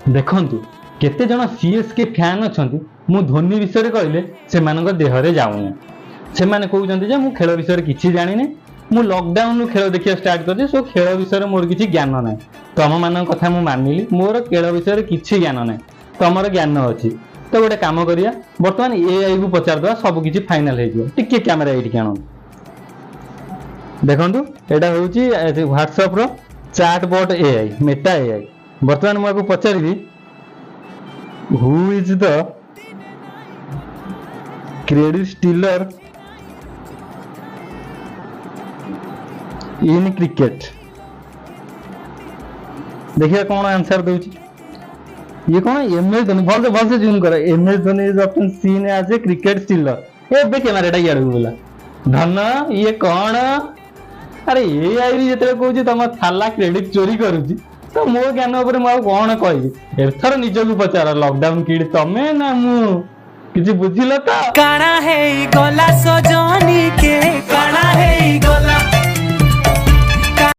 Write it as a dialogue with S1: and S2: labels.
S1: देखंतु केते जन सीएसके फैन अछंती मु धोनी विषय कहले से मानक देहरे जाऊनी से माने कहउछंती जे मु खेल विषय किछि जानिने मु लॉकडाउन नु खेल देखिया स्टार्ट करछि सो खेल विषय मोर किछि ज्ञान नै तम मानक कथा मु मानिली मोर खेल विषय किछि ज्ञान नै तमर ज्ञान अछि तो गोटे काम करिया वर्तमान एआई को पचार दवा सब किछि फाइनल हे जिवो टिके कैमरा एठी कानो देखंतु एटा होउछि व्हाट्सएप रो चैटबॉट एआई मेटा एआई वर्तमान मु आपको पचारिबी who is the credit stealer in cricket देखिए कौन आंसर दूची ये कौन एमएस धोनी भल से जूम कर MS Dhoni is often seen as a cricket stealer ए बे कैमराटा याड बोला धन ये कौन अरे ए आई री जेते कहूची तम थाला क्रेडिट चोरी करूची तो मो ज्ञान ऊपर मु कौन कहबी एथर निजको पचार लॉकडाउन किड तमे ना मु किछि बुझिलो त
S2: काना है गला सजनी के काना